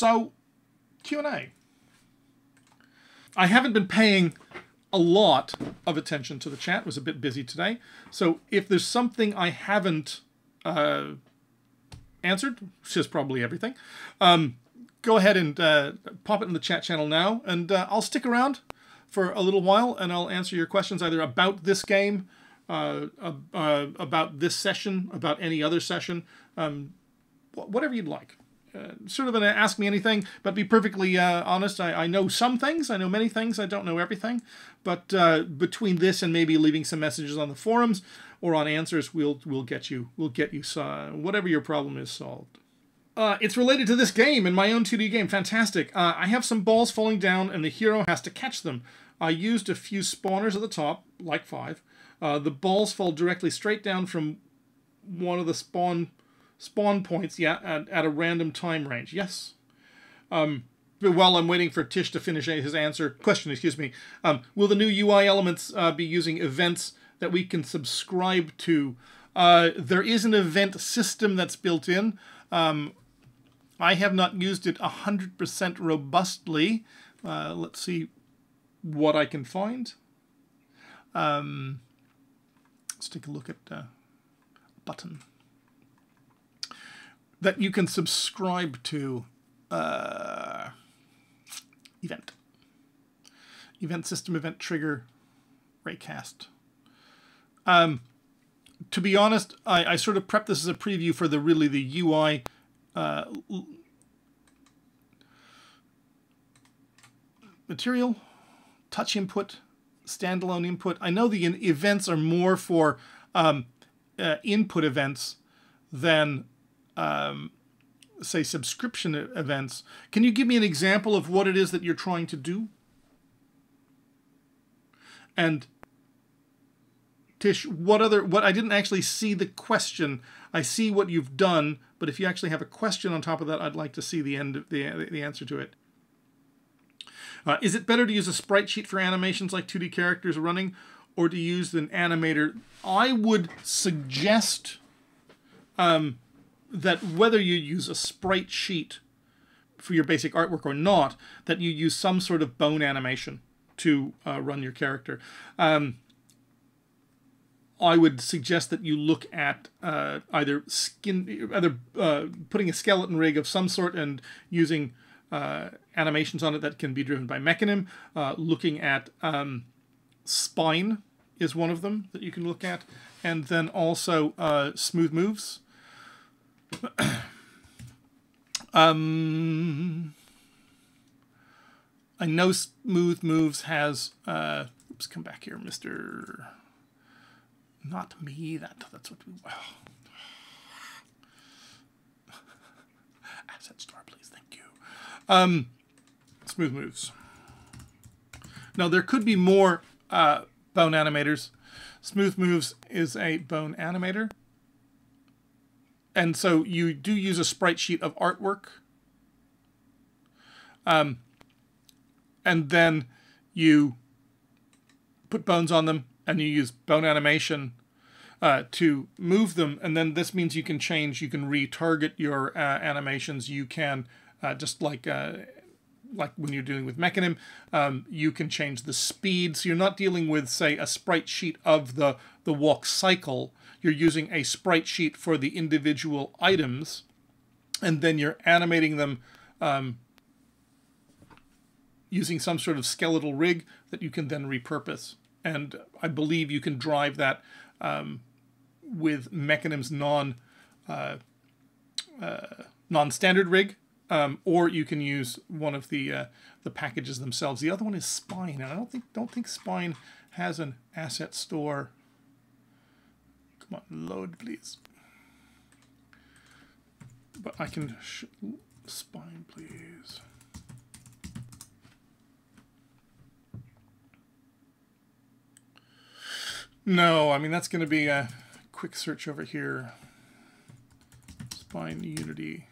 So, Q&A. I haven't been paying a lot of attention to the chat. It was a bit busy today. So if there's something I haven't answered, which is probably everything, go ahead and pop it in the chat channel now, and I'll stick around for a little while, and I'll answer your questions either about this game, about this session, about any other session, whatever you'd like. Sort of an ask me anything, but be perfectly honest. I know some things, I know many things, I don't know everything. But between this and maybe leaving some messages on the forums or on answers, we'll get you whatever your problem is solved. It's related to this game and my own 2D game. Fantastic. I have some balls falling down and the hero has to catch them. I used a few spawners at the top, like 5. The balls fall directly straight down from one of the spawn points, yeah, at a random time range. Yes. But while I'm waiting for Tish to finish his question, excuse me, will the new UI elements be using events that we can subscribe to? There is an event system that's built in. I have not used it 100% robustly. Let's see what I can find. Let's take a look at button that you can subscribe to. Event system, event trigger, raycast. To be honest, I sort of prepped this as a preview for the UI material, touch input, standalone input. I know the events are more for input events than say subscription events. Can you give me an example of what it is that you're trying to do? And Tish, what I didn't actually see the question. I see what you've done, but if you actually have a question on top of that, I'd like to see the answer to it. Is it better to use a sprite sheet for animations like 2D characters running, or to use an animator? I would suggest that whether you use a sprite sheet for your basic artwork or not, that you use some sort of bone animation to run your character. I would suggest that you look at either putting a skeleton rig of some sort and using animations on it that can be driven by Mechanim. Looking at spine is one of them that you can look at, and then also smooth moves. I know Smooth Moves has oops, come back here, Mr. Not me, that's what we Asset store, please, thank you. Smooth Moves. Now there could be more bone animators. Smooth Moves is a bone animator. And so you do use a sprite sheet of artwork. And then you put bones on them, and you use bone animation to move them. And then this means you can retarget your animations. You can, just like when you're dealing with Mechanim, you can change the speed. So you're not dealing with, say, a sprite sheet of the walk cycle. You're using a sprite sheet for the individual items, and then you're animating them using some sort of skeletal rig that you can then repurpose. And I believe you can drive that with Mechanim's non-standard rig, or you can use one of the packages themselves. The other one is Spine, and I don't think Spine has an asset store. Come on, load, please. But I can Spine, please. No, I mean, that's going to be a quick search over here. Spine Unity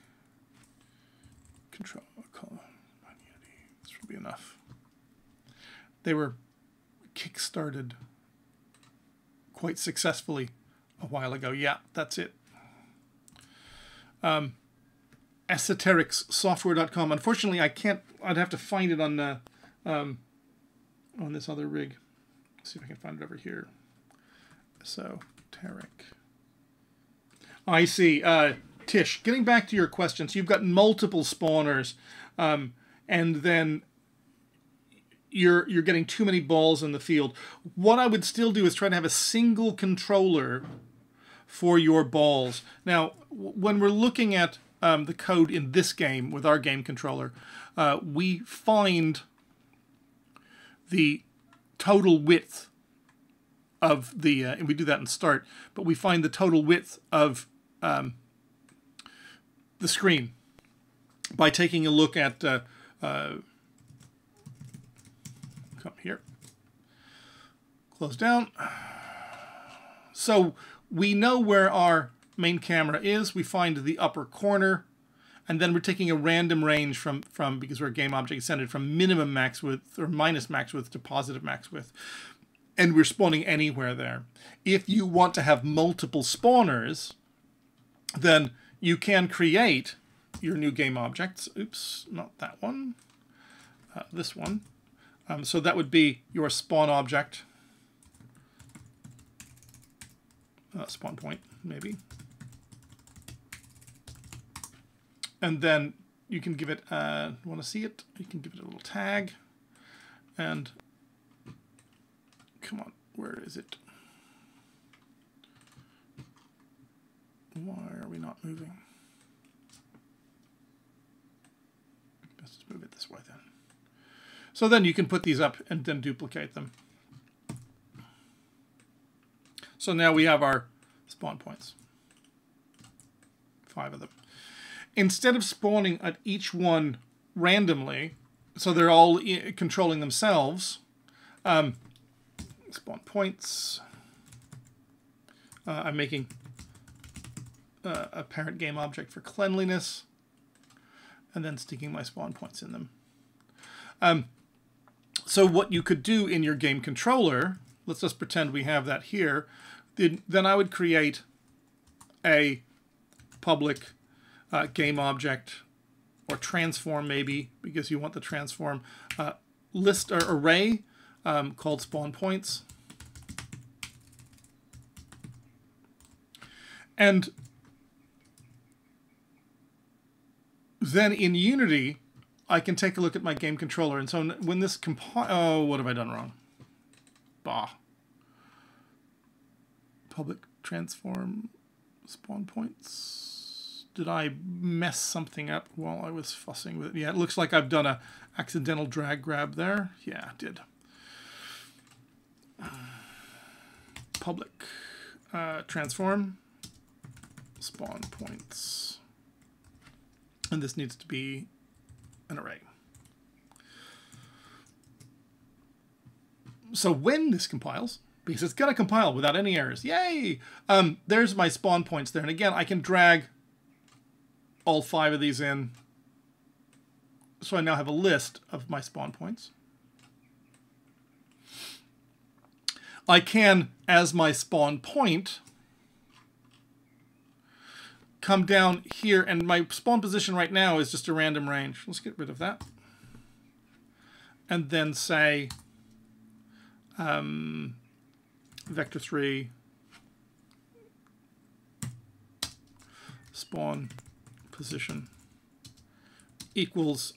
control. Spine Unity. This should be enough. They were kickstarted quite successfully a while ago. Yeah, that's it. And esotericssoftware.com. Unfortunately, I can't. I'd have to find it on this other rig. Let's see if I can find it over here. Esoteric. I see. Tish, getting back to your questions, you've got multiple spawners, and then you're getting too many balls in the field. What I would still do is try to have a single controller for your balls. Now, when we're looking at the code in this game with our game controller, we find the total width of the, and we do that in start, but we find the total width of the screen by taking a look at, come here, close down. So we know where our main camera is. We find the upper corner, and then we're taking a random range from because we're a game object centered from minimum max width or minus max width to positive max width. And we're spawning anywhere there. If you want to have multiple spawners, then you can create your new game objects. Oops, not that one. This one. So that would be your spawn object. Spawn point, maybe. And then you can give it, want to see it? You can give it a little tag. And come on, where is it? Why are we not moving? Let's just move it this way then. So then you can put these up and then duplicate them. So now we have our spawn points. 5 of them. Instead of spawning at each one randomly, so they're all controlling themselves, spawn points. I'm making a parent game object for cleanliness, and then sticking my spawn points in them. So what you could do in your game controller, let's just pretend we have that here, then I would create a public game object, or transform maybe, because you want the transform list or array called spawn points. And then in Unity, I can take a look at my game controller. And so when this oh, what have I done wrong? Bah. Public transform spawn points. Did I mess something up while I was fussing with it? Yeah, it looks like I've done a accidental drag grab there. Yeah, I did. Public transform spawn points. And this needs to be an array. So when this compiles, because it's going to compile without any errors, yay! There's my spawn points there. And again, I can drag all 5 of these in. So I now have a list of my spawn points. I can, as my spawn point, come down here, and my spawn position right now is just a random range. Let's get rid of that. And then say vector3 spawn position equals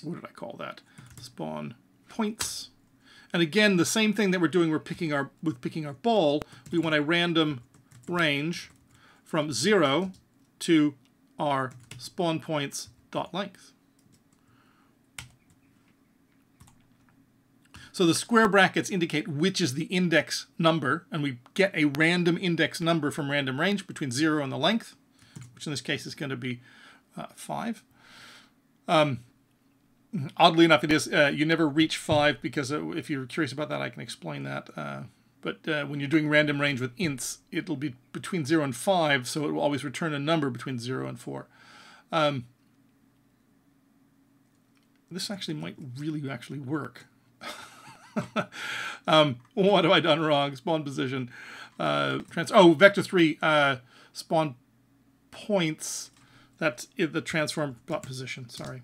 what did I call that? Spawn points. And again, the same thing that we're doing, we're picking our ball. We want a random range from 0 to our spawn points dot length. So the square brackets indicate which is the index number, and we get a random index number from random range between 0 and the length, which in this case is going to be 5. Oddly enough, it is you never reach 5, because if you're curious about that, I can explain that. But when you're doing random range with ints, it'll be between 0 and 5, so it will always return a number between 0 and 4. This actually might really actually work. What have I done wrong? Spawn position. Vector3 spawn points. That's the transform position, sorry.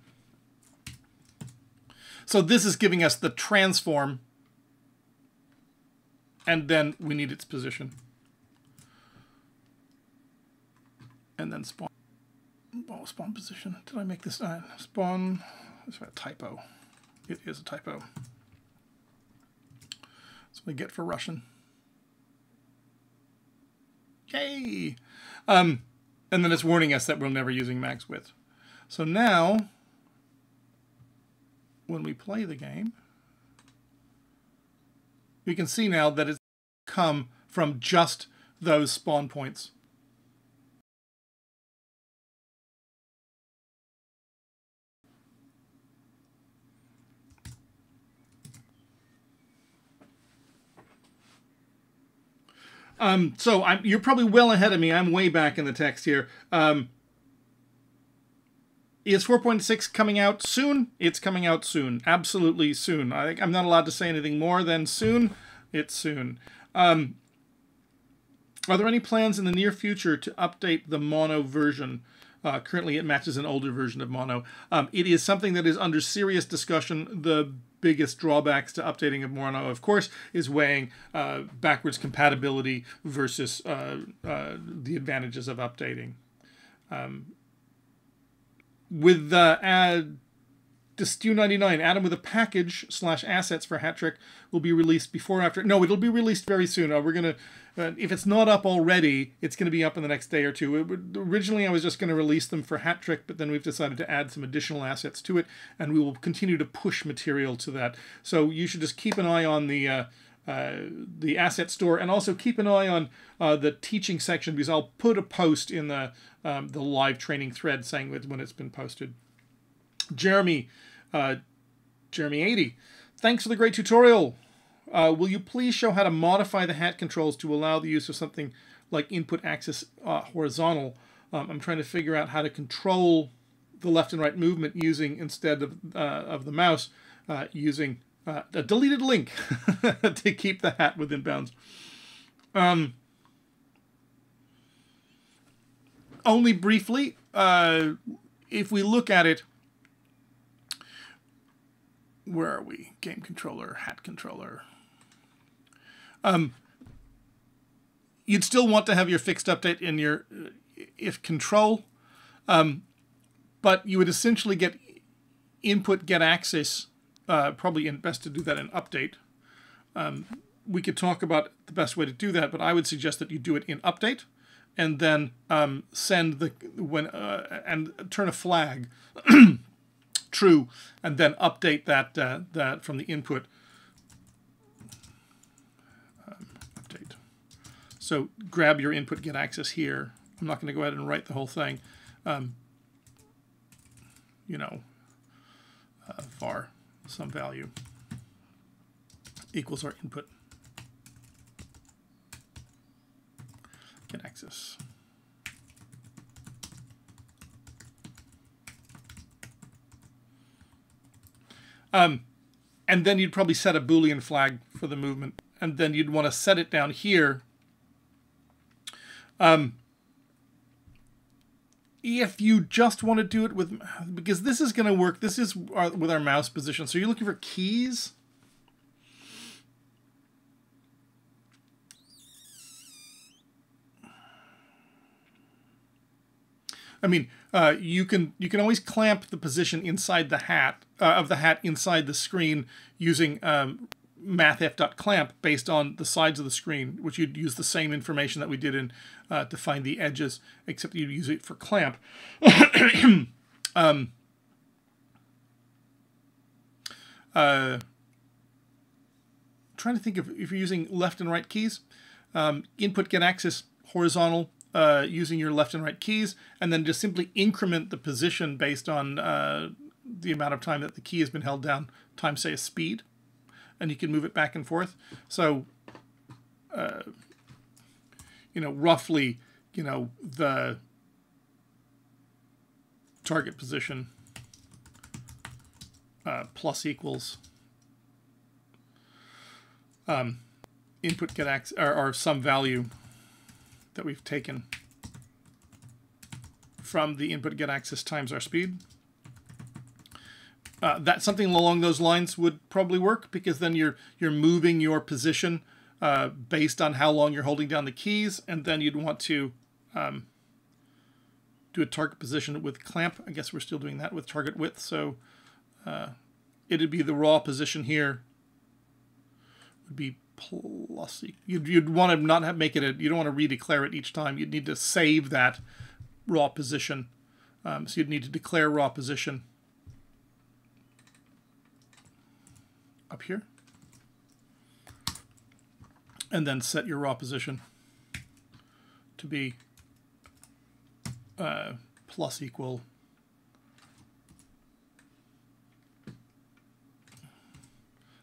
So this is giving us the transform, and then we need its position. And then spawn. Oh, spawn position. Did I make this? Spawn. That's a typo. It is a typo. That's what we get for Russian. Yay! And then it's warning us that we're never using max width. So now, when we play the game, we can see now that it's come from just those spawn points. So you're probably well ahead of me. I'm way back in the text here. Is 4.6 coming out soon? It's coming out soon. Absolutely soon. I think I'm not allowed to say anything more than soon. It's soon. Are there any plans in the near future to update the mono version? Currently, it matches an older version of mono. It is something that is under serious discussion. The biggest drawbacks to updating of mono, of course, is weighing backwards compatibility versus the advantages of updating. With Stew99, Adam with a package / assets for Hat Trick will be released before or after. No, it'll be released very soon. We're gonna, if it's not up already, it's gonna be up in the next day or two. Originally, I was just gonna release them for Hat Trick, but then we've decided to add some additional assets to it, and we will continue to push material to that. So you should just keep an eye on the asset store, and also keep an eye on the teaching section, because I'll put a post in the live training thread saying when it's been posted. Jeremy 80, thanks for the great tutorial. Will you please show how to modify the hat controls to allow the use of something like input axis horizontal? I'm trying to figure out how to control the left and right movement using, instead of the mouse, using a deleted link to keep the hat within bounds. Only briefly, if we look at it, where are we? Game controller, hat controller. You'd still want to have your fixed update in your if control, but you would essentially get input get access. Probably best to do that in update. We could talk about the best way to do that, but I would suggest that you do it in update, and then send and turn a flag true, and then update that from the input. Update. So grab your input get access here. I'm not going to go ahead and write the whole thing. Var some value equals our input get access. And then you'd probably set a Boolean flag for the movement, and then you'd want to set it down here. If you just want to do it with, because this is going to work, this is with our mouse position. So you're looking for keys. I mean, you can always clamp the position inside the hat of the hat inside the screen using mathf.clamp based on the sides of the screen, which you'd use the same information that we did in to find the edges, except you'd use it for clamp. Trying to think if you're using left and right keys. Input get access horizontal, using your left and right keys, and then just simply increment the position based on the amount of time that the key has been held down times, say, a speed, and you can move it back and forth. So, roughly, the target position plus equals input get access, or some value that we've taken from the input get access times our speed. That something along those lines would probably work, because then you're moving your position based on how long you're holding down the keys, and then you'd want to do a target position with clamp. I guess we're still doing that with target width, so it'd be the raw position here would be plus. You'd want to not make it you don't want to redeclare it each time. You'd need to save that raw position, so you'd need to declare raw position up here, and then set your raw position to be plus equal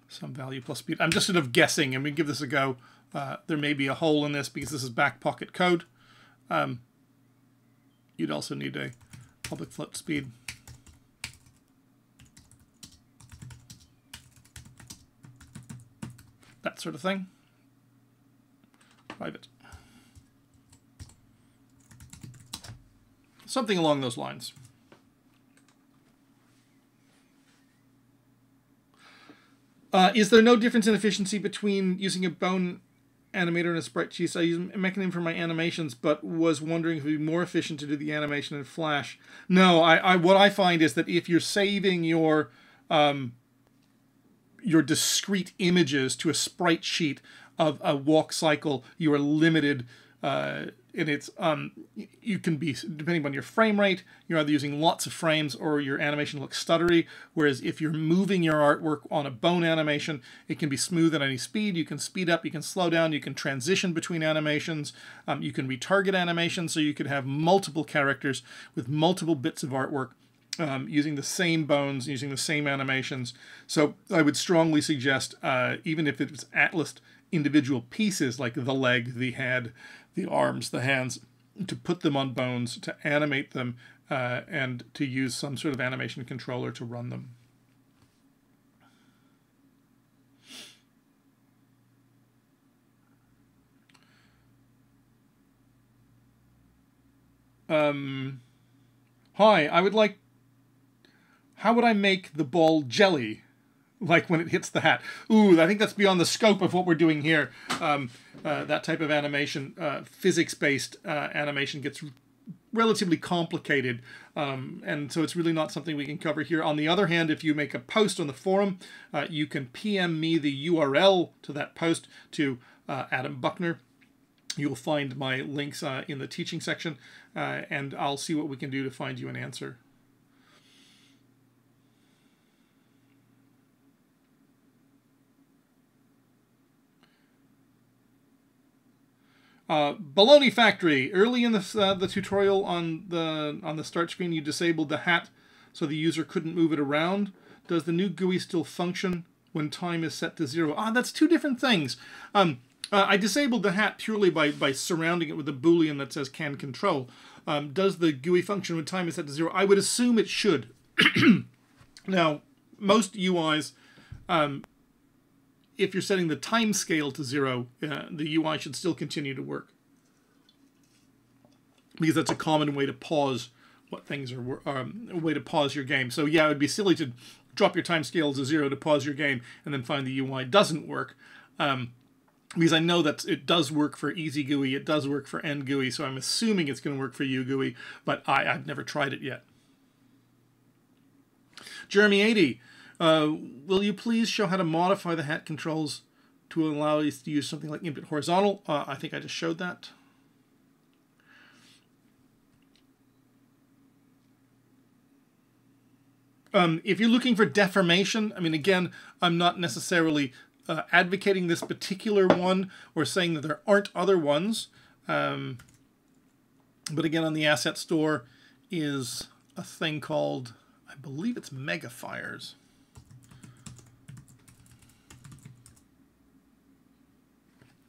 some value plus speed. I'm just sort of guessing, and we give this a go. There may be a hole in this because this is back pocket code. You'd also need a public float speed. That sort of thing. Private. Something along those lines. Is there no difference in efficiency between using a bone animator and a sprite sheet? I use a mechanism for my animations, but was wondering if it would be more efficient to do the animation in Flash. No, what I find is that if you're saving your discrete images to a sprite sheet of a walk cycle, you are limited in its you can be, depending on your frame rate, you're either using lots of frames or your animation looks stuttery. Whereas if you're moving your artwork on a bone animation, it can be smooth at any speed. You can speed up, you can slow down, you can transition between animations, you can retarget animations, so you could have multiple characters with multiple bits of artwork using the same bones, using the same animations. So I would strongly suggest, even if it's Atlas individual pieces like the leg, the head, the arms, the hands, to put them on bones, to animate them, and to use some sort of animation controller to run them. Hi, how would I make the ball jelly? Like when it hits the hat. Ooh, I think that's beyond the scope of what we're doing here. That type of animation, physics-based animation, gets relatively complicated, and so it's really not something we can cover here. On the other hand, if you make a post on the forum, you can PM me the URL to that post to Adam Buckner. You'll find my links in the teaching section, and I'll see what we can do to find you an answer. Baloney Factory. Early in the tutorial on the start screen, you disabled the hat so the user couldn't move it around. Does the new GUI still function when time is set to 0? That's two different things. I disabled the hat purely by surrounding it with a boolean that says can control. Does the GUI function when time is set to 0? I would assume it should. Now, most UIs, if you're setting the time scale to 0, the UI should still continue to work, because that's a common way to pause what things are, a way to pause your game. So yeah, it would be silly to drop your time scale to 0 to pause your game and then find the UI doesn't work, because I know that it does work for Easy GUI, it does work for End GUI, so I'm assuming it's going to work for U GUI, but I've never tried it yet. Jeremy 80. Will you please show how to modify the hat controls to allow us to use something like input horizontal? I think I just showed that. If you're looking for deformation, I mean, again, I'm not necessarily advocating this particular one or saying that there aren't other ones. But again, on the asset store is a thing called, I believe it's Megafires.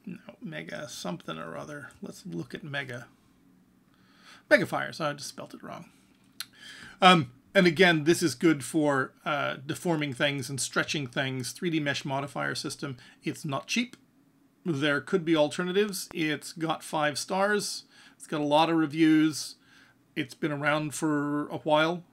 No, Mega something or other. Let's look at Megafires. I just spelt it wrong. And again, this is good for deforming things and stretching things. 3D mesh modifier system. It's not cheap. There could be alternatives. It's got 5 stars. It's got a lot of reviews. It's been around for a while.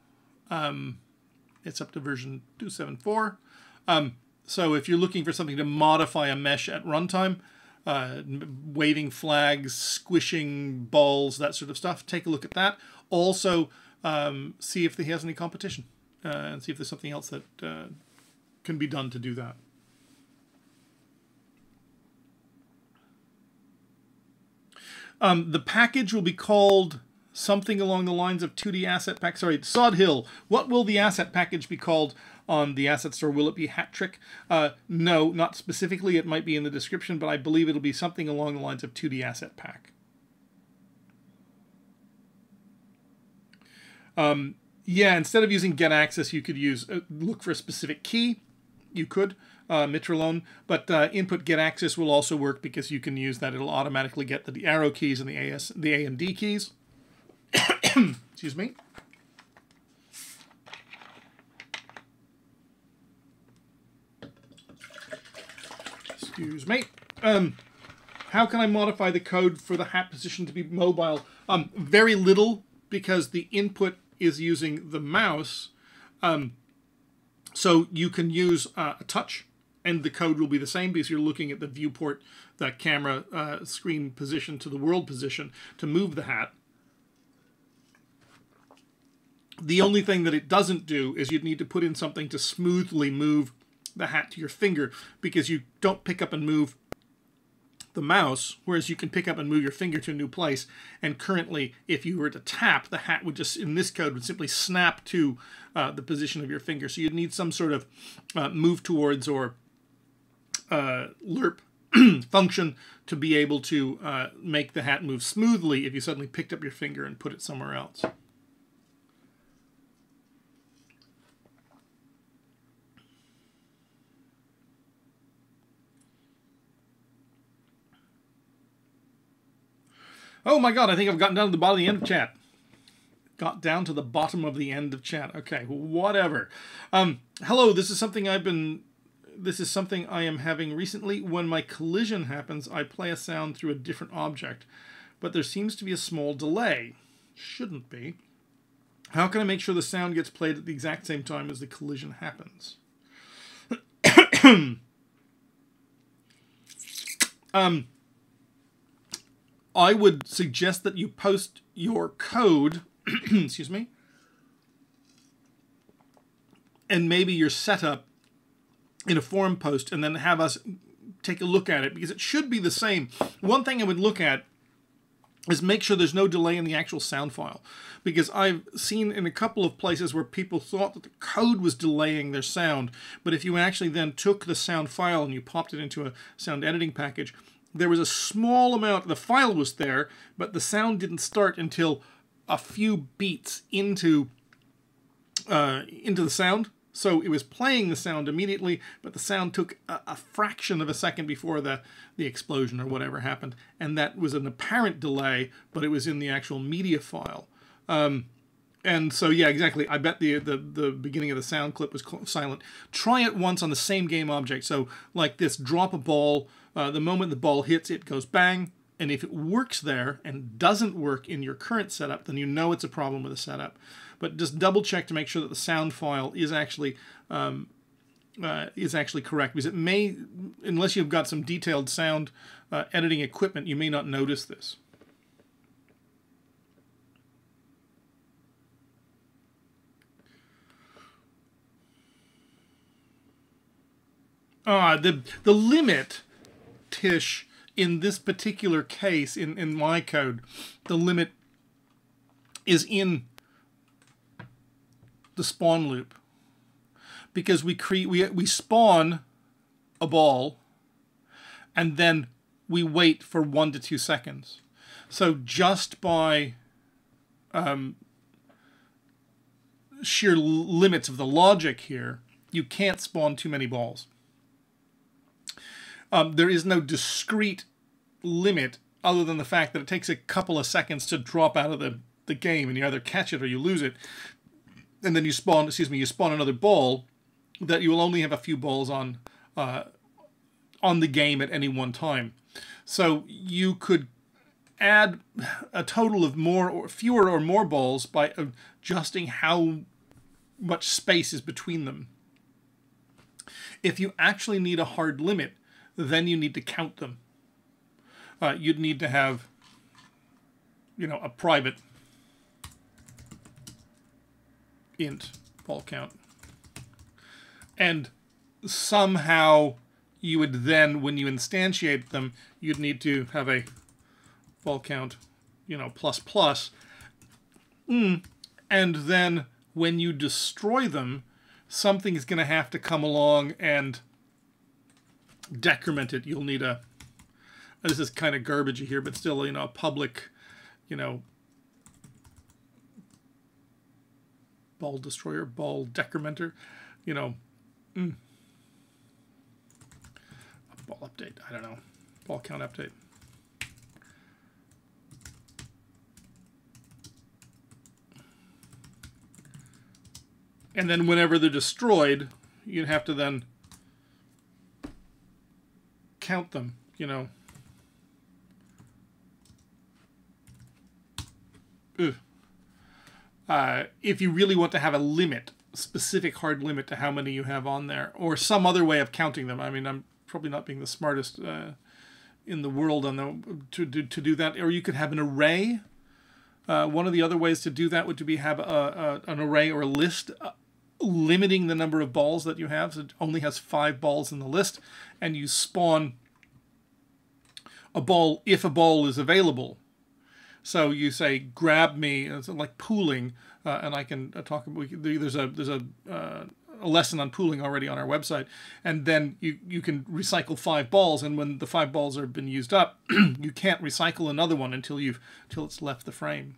It's up to version 2.7.4. So if you're looking for something to modify a mesh at runtime, waving flags, squishing balls, that sort of stuff, take a look at that. Also, see if he has any competition and see if there's something else that can be done to do that. The package will be called something along the lines of 2D asset pack. Sorry, Sod Hill. What will the asset package be called on the asset store? Will it be Hat Trick? No, not specifically. It might be in the description, but I believe it'll be something along the lines of 2D asset pack. Yeah, instead of using get access, you could use look for a specific key. You could. Mitralone, but input get access will also work because you can use that. It'll automatically get the arrow keys and the A and D keys. Excuse me. Excuse me. How can I modify the code for the hat position to be mobile? Very little, because the input is using the mouse. So you can use a touch, and the code will be the same because you're looking at the viewport, the camera screen position to the world position to move the hat. The only thing that it doesn't do is you'd need to put in something to smoothly move the hat to your finger, because you don't pick up and move the mouse, whereas you can pick up and move your finger to a new place. And currently, if you were to tap, the hat would just, in this code, would simply snap to the position of your finger. So you'd need some sort of move towards or lerp function to be able to make the hat move smoothly if you suddenly picked up your finger and put it somewhere else. Oh my god, I think I've gotten down to the bottom of the end of chat. Got down to the bottom of the end of chat. Okay, whatever. Hello, this is something I am having recently. When my collision happens, I play a sound through a different object, but there seems to be a small delay. Shouldn't be. How can I make sure the sound gets played at the exact same time as the collision happens? I would suggest that you post your code, excuse me, and maybe your setup in a forum post, and then have us take a look at it, because it should be the same. One thing I would look at is make sure there's no delay in the actual sound file, because I've seen in a couple of places where people thought that the code was delaying their sound, but if you actually then took the sound file and you popped it into a sound editing package, there was a small amount, the file was there, but the sound didn't start until a few beats into the sound. So it was playing the sound immediately, but the sound took a fraction of a second before the explosion or whatever happened. And that was an apparent delay, but it was in the actual media file. And so, yeah, exactly. I bet the beginning of the sound clip was silent. Try it once on the same game object. So like this, drop a ball. The moment the ball hits, it goes bang. And if it works there and doesn't work in your current setup, then you know it's a problem with the setup. But just double check to make sure that the sound file is actually correct, because it may, unless you've got some detailed sound editing equipment, you may not notice this. The limit, Tish, in this particular case, in my code, the limit is in the spawn loop, because we spawn a ball and then we wait for 1 to 2 seconds. So just by sheer limits of the logic here, you can't spawn too many balls. There is no discrete limit other than the fact that it takes a couple of seconds to drop out of the game, and you either catch it or you lose it. And then you spawn another ball, that you will only have a few balls on the game at any one time. So you could add a total of fewer or more balls by adjusting how much space is between them. If you actually need a hard limit, then you need to count them. You'd need to have, a private int ball count. And somehow you would then, when you instantiate them, you'd need to have a ball count, plus plus. And then when you destroy them, something is going to have to come along and decrement it. You'll need a, this is kind of garbagey here, but still, a public, ball destroyer, ball decrementer, ball update, I don't know, ball count update. And then whenever they're destroyed, you'd have to then count them, if you really want to have a limit, specific hard limit to how many you have on there, or some other way of counting them. I mean, I'm probably not being the smartest in the world on to do that. Or you could have an array. One of the other ways to do that would be have an array or a list limiting the number of balls that you have. So it only has 5 balls in the list, and you spawn a ball if a ball is available. So you say, grab me, it's like pooling, and I can talk about, there's a lesson on pooling already on our website, and then you can recycle 5 balls, and when the 5 balls have been used up, you can't recycle another one until it's left the frame.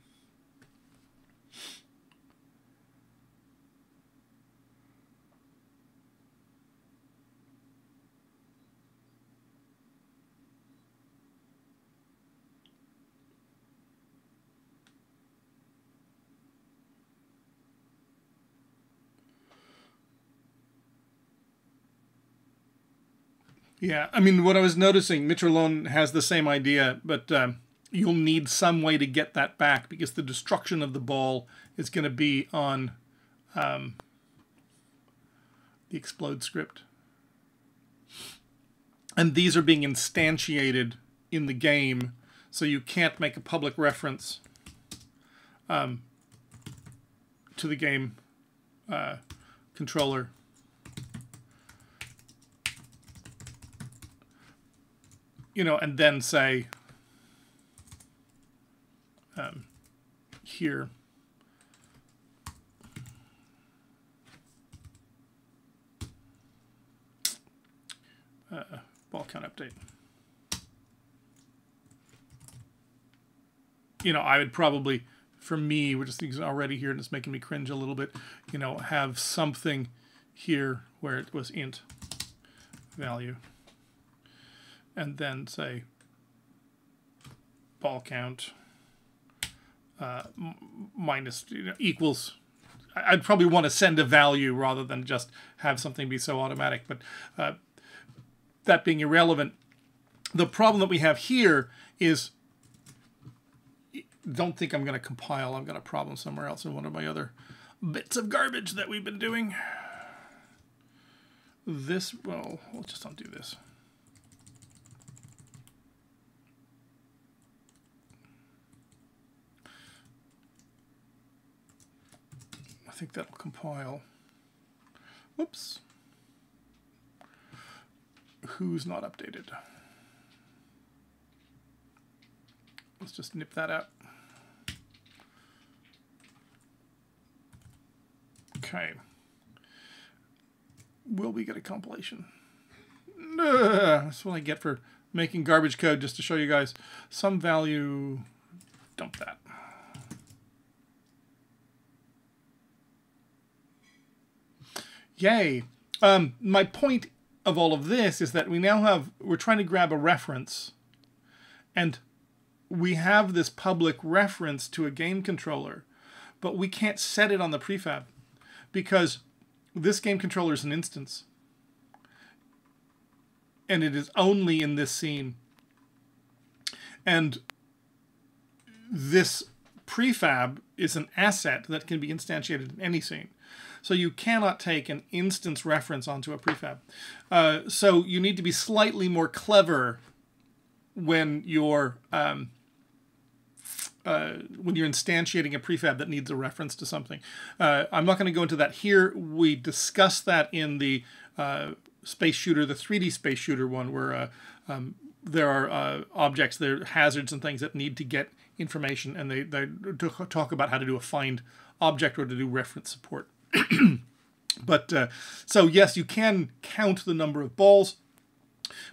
Yeah, I mean, what I was noticing, Mitralone has the same idea, but you'll need some way to get that back, because the destruction of the ball is going to be on the explode script. And these are being instantiated in the game, so you can't make a public reference to the game controller. And then say, here, ball count update. I would probably, for me, we're just already here and it's making me cringe a little bit, have something here where it was int value. And then say ball count minus equals. I'd probably want to send a value rather than just have something be so automatic. But that being irrelevant, the problem that we have here is, don't think I'm going to compile. I've got a problem somewhere else in one of my other bits of garbage that we've been doing. This, well, we'll just undo this. I think that'll compile. Whoops. Who's not updated? Let's just nip that out. Okay. Will we get a compilation? That's what I get for making garbage code just to show you guys some value. Dump that. Yay. My point of all of this is that we're trying to grab a reference, and we have this public reference to a game controller, but we can't set it on the prefab because this game controller is an instance, and it is only in this scene. And this prefab is an asset that can be instantiated in any scene. So you cannot take an instance reference onto a prefab. So you need to be slightly more clever when you're instantiating a prefab that needs a reference to something. I'm not going to go into that here. We discussed that in the space shooter, the 3D space shooter one, where there are objects, there are hazards and things that need to get information, and they talk about how to do a find object or to do reference support. But so yes, you can count the number of balls,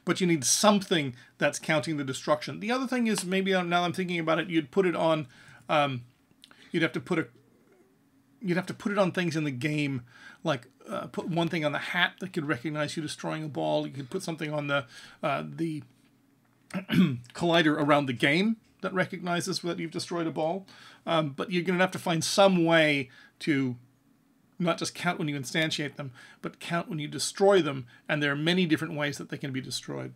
but you need something that's counting the destruction. The other thing is, maybe now I'm thinking about it, you'd put it on, you'd have to put it on things in the game, like put one thing on the hat that could recognize you destroying a ball. You could put something on the collider around the game that recognizes that you've destroyed a ball. But you're going to have to find some way to not just count when you instantiate them, but count when you destroy them, and there are many different ways that they can be destroyed.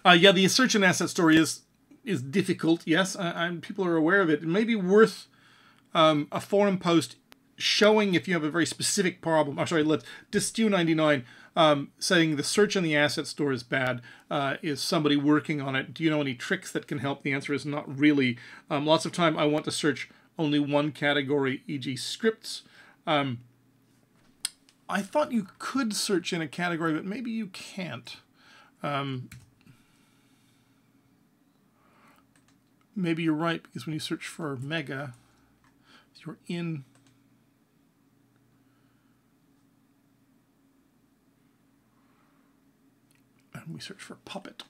Yeah, the search and asset story is difficult. Yes, people are aware of it. It may be worth a forum post showing if you have a very specific problem. Oh, sorry, let's Distu99 saying the search and the asset store is bad. Is somebody working on it? Do you know any tricks that can help? The answer is not really. Lots of time I want to search only one category, e.g. scripts. I thought you could search in a category, but maybe you can't. Maybe you're right, because when you search for Mega, you're in... And we search for Puppet.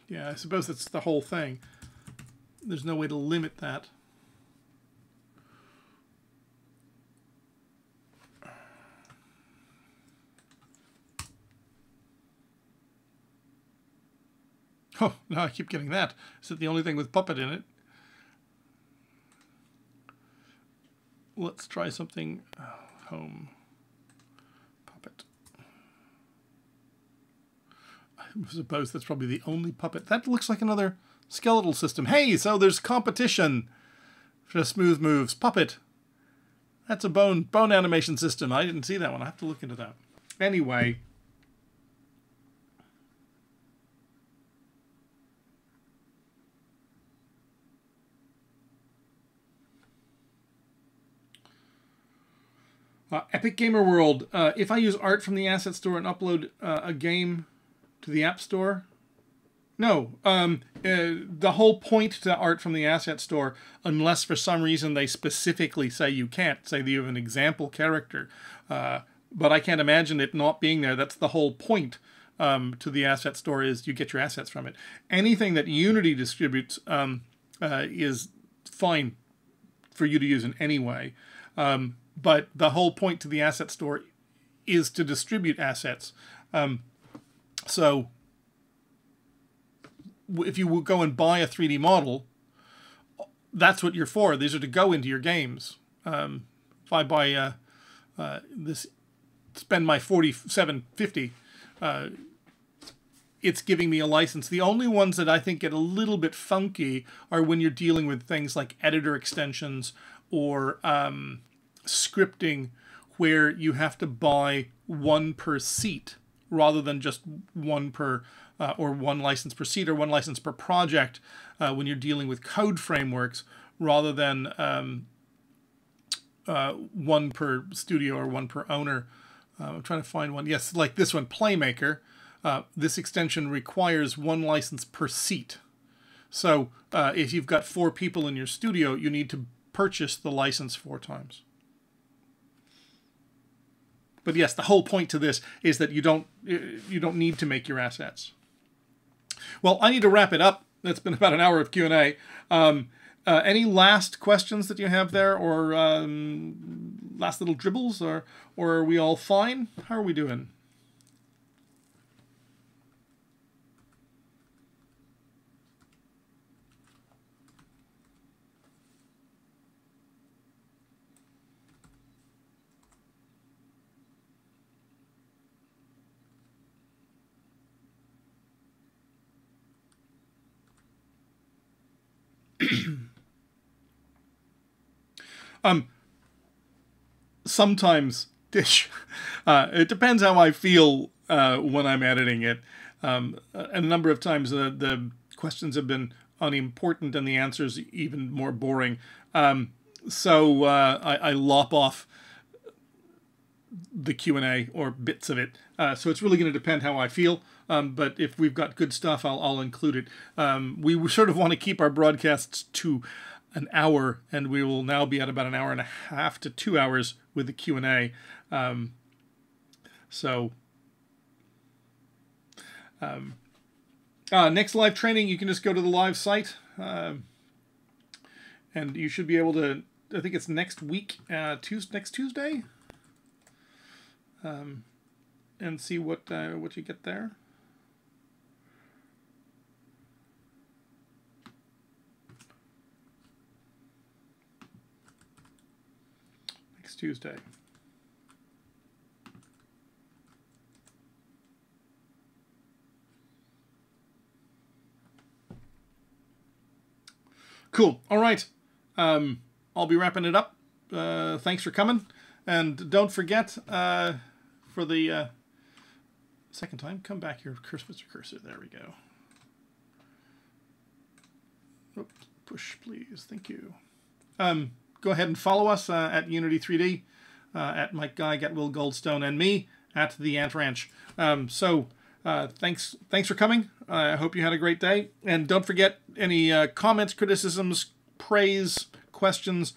Yeah, I suppose that's the whole thing. There's no way to limit that. Oh, now I keep getting that. Is it the only thing with Puppet in it? Let's try something. Home. Puppet. I suppose that's probably the only Puppet. That looks like another skeletal system. Hey, so there's competition for smooth moves. Puppet. That's a bone animation system. I didn't see that one. I have to look into that. Anyway. Epic Gamer World. If I use art from the asset store and upload a game to the App Store, no. The whole point to art from the asset store, unless for some reason they specifically say you can't, say that you have an example character, but I can't imagine it not being there. That's the whole point to the asset store, is you get your assets from it. Anything that Unity distributes is fine for you to use in any way. But the whole point to the asset store is to distribute assets. So if you go and buy a 3D model, that's what you're for. These are to go into your games. If I buy this, spend my $47.50, it's giving me a license. The only ones that I think get a little bit funky are when you're dealing with things like editor extensions or scripting, where you have to buy one per seat rather than just one per or one license per seat or one license per project, when you're dealing with code frameworks, rather than one per studio or one per owner. I'm trying to find one. Yes, like this one, Playmaker. This extension requires one license per seat. So if you've got 4 people in your studio, you need to purchase the license 4 times. But yes, the whole point to this is that you don't need to make your assets. Well, I need to wrap it up. It's been about an hour of Q&A. Any last questions that you have there, or last little dribbles, or are we all fine? How are we doing? Sometimes it depends how I feel when I'm editing it. A number of times the questions have been unimportant and the answers even more boring. So I lop off the Q&A or bits of it. So it's really going to depend how I feel. But if we've got good stuff, I'll include it. We sort of want to keep our broadcasts to an hour, and we will now be at about an hour and a half to 2 hours with the Q&A. Next live training, you can just go to the live site, and you should be able to, I think it's next week, next Tuesday, and see what you get there. Next Tuesday. Cool. All right. I'll be wrapping it up. Thanks for coming. And don't forget, for the second time, come back here, Mr. Cursor. There we go. Oops, push, please. Thank you. Go ahead and follow us at Unity2D, at Mike Guy, Get Will Goldstone, and me at the Ant Ranch. Thanks for coming. I hope you had a great day. And don't forget, any comments, criticisms, praise, questions,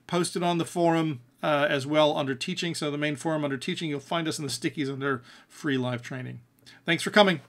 posted on the forum as well under teaching. So the main forum under teaching, you'll find us in the stickies under free live training. Thanks for coming.